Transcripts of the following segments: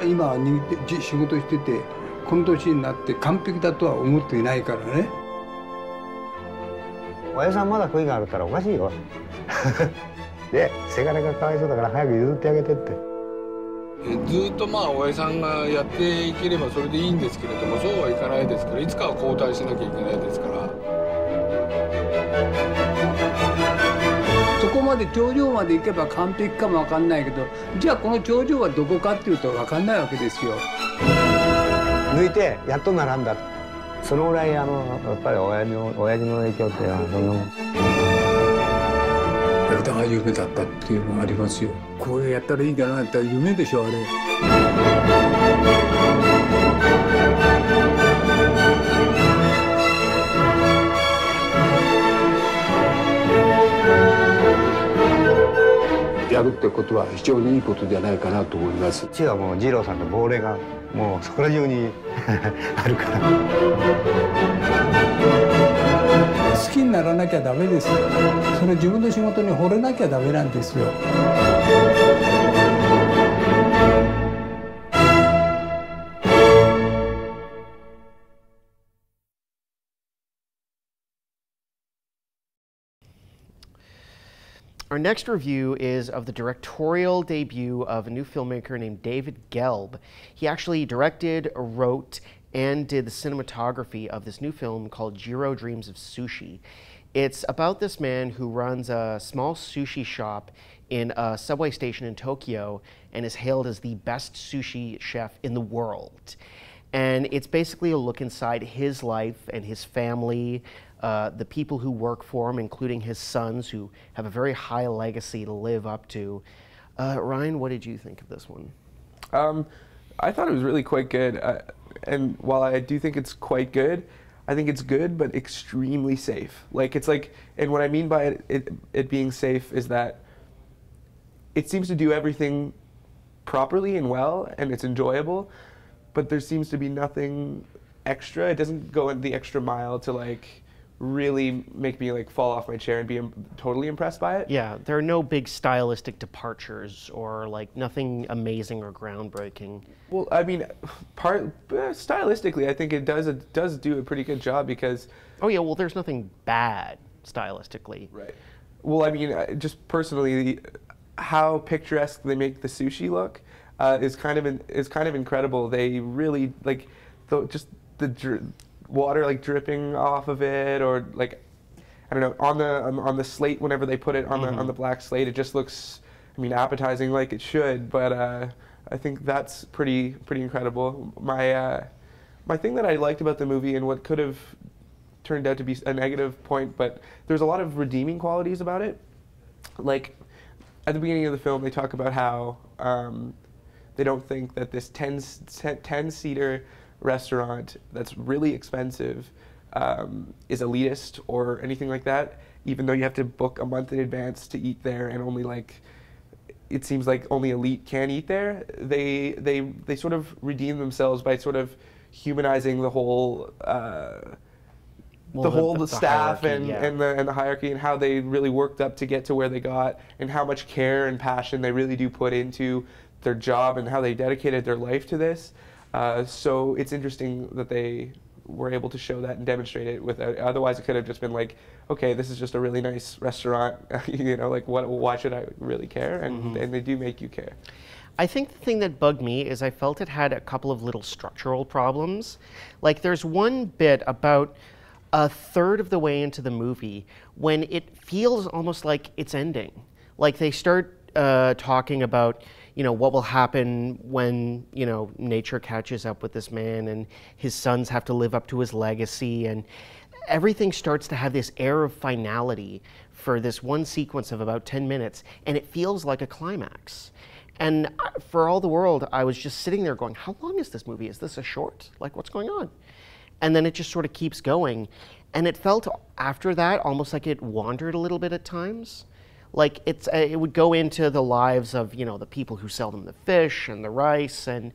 今仕事しててこの年になって完璧だとは思っていないからね。親さんまだ悔いがあるったらおかしいよ。で、せがれがかわいそうだから早く譲ってあげてって。ずっとまあ親さんがやっていければそれでいいんですけれども、そうはいかないですから、いつかは交代しなきゃいけないですから。そこまで頂上まで行けば完璧かも分かんないけど、じゃあこの頂上はどこかっていうと分かんないわけですよ。抜いてやっと並んだ。そのぐらいやっぱり親父の影響ってそんなもん。だが夢だったっていうのがありますよ。こうやったらいいかなって夢でしょあれ。やるってことは非常にいいことじゃないかなと思います。うちはもう二郎さんの亡霊がもうそこら中にあるから。好きにならなきゃダメですよ。それ自分の仕事に惚れなきゃダメなんですよ。Our next review is of the directorial debut of a new filmmaker named David Gelb. He actually directed, wrote, and did the cinematography of this new film called Jiro Dreams of Sushi. It's about this man who runs a small sushi shop in a subway station in Tokyo and is hailed as the best sushi chef in the world. And it's basically a look inside his life and his family, the people who work for him, including his sons, who have a very high legacy to live up to. Ryan, what did you think of this one? I thought it was really quite good. And while I do think it's quite good, I think it's good, but extremely safe. Like, it's like, and what I mean by it being safe is that it seems to do everything properly and well, and it's enjoyable, but there seems to be nothing extra. It doesn't go in the extra mile to like really make me like fall off my chair and be totally impressed by it. Yeah, there are no big stylistic departures or like nothing amazing or groundbreaking. Well, I mean, stylistically, I think it does do a pretty good job because. Oh yeah, well, there's nothing bad stylistically. Right. Well, I mean, just personally, how picturesque they make the sushi look is kind of incredible. They really like just the water like dripping off of it, or like I don't know, on the slate whenever they put it on the black slate, it just looks, I mean, appetizing like it should. But I think that's pretty incredible. My thing that I liked about the movie, and what could have turned out to be a negative point, but there's a lot of redeeming qualities about it. Like at the beginning of the film, they talk about how they don't think that this 10-seater restaurant that's really expensive is elitist or anything like that, even though you have to book a month in advance to eat there, and only like it seems like only elite can eat there. They sort of redeem themselves by sort of humanizing the whole the staff hierarchy, and the hierarchy, and how they really worked up to get to where they got, and how much care and passion they really do put into their job, and how they dedicated their life to this. So it's interesting that they were able to show that and demonstrate it without. Otherwise, it could have just been like, okay, this is just a really nice restaurant. You know, like why should I really care? And they do make you care. I think the thing that bugged me is I felt it had a couple of little structural problems. Like there's one bit about a third of the way into the movie when it feels almost like it's ending. Like they start talking about, you know, what will happen when, you know, nature catches up with this man and his sons have to live up to his legacy, and everything starts to have this air of finality for this one sequence of about 10 minutes, and it feels like a climax. And for all the world, I was just sitting there going, how long is this movie? Is this a short? Like, what's going on? And then it just sort of keeps going. And it felt after that almost like it wandered a little bit at times. Like it would go into the lives of, you know, the people who sell them the fish and the rice, and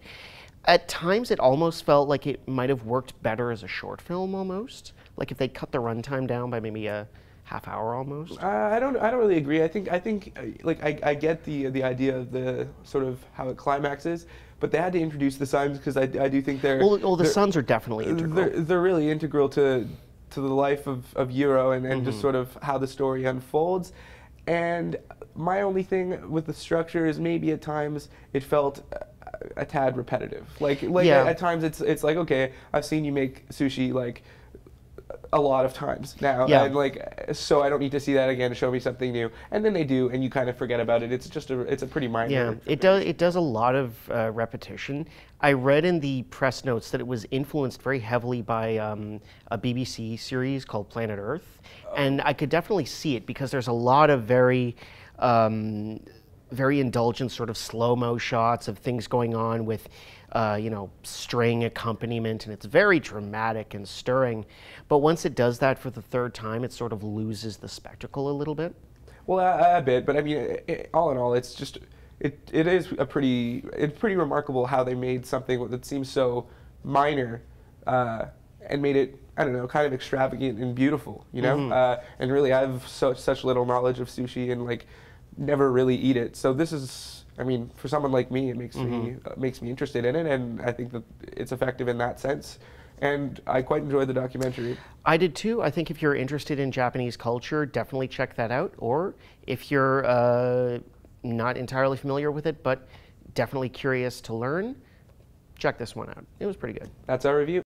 at times it almost felt like it might have worked better as a short film almost. Like if they cut the runtime down by maybe a half hour almost. I don't really agree. I think like I get the idea of the sort of how it climaxes, but they had to introduce the suns because I do think they're The suns are definitely integral. They're really integral to the life of Jiro and just sort of how the story unfolds. And my only thing with the structure is maybe at times it felt a tad repetitive. Like Yeah. at times it's like, okay, I've seen you make sushi like a lot of times now, Yeah. and like so I don't need to see that again. Show me something new, and then they do, and you kind of forget about it. It's a pretty minor. Yeah, it does a lot of repetition. I read in the press notes that it was influenced very heavily by a BBC series called Planet Earth, and I could definitely see it because there's a lot of very indulgent sort of slow-mo shots of things going on with string accompaniment, and it's very dramatic and stirring. But once it does that for the third time, it sort of loses the spectacle a little bit. Well, a bit, but I mean, all in all, it's just it is it's pretty remarkable how they made something that seems so minor and made it, I don't know, kind of extravagant and beautiful, you know. And really, I have such little knowledge of sushi and like never really eat it. So this is, I mean, for someone like me, it makes me interested in it, and I think that it's effective in that sense. And I quite enjoyed the documentary. I did too. I think if you're interested in Japanese culture, definitely check that out. Or if you're not entirely familiar with it, but definitely curious to learn, check this one out. It was pretty good. That's our review.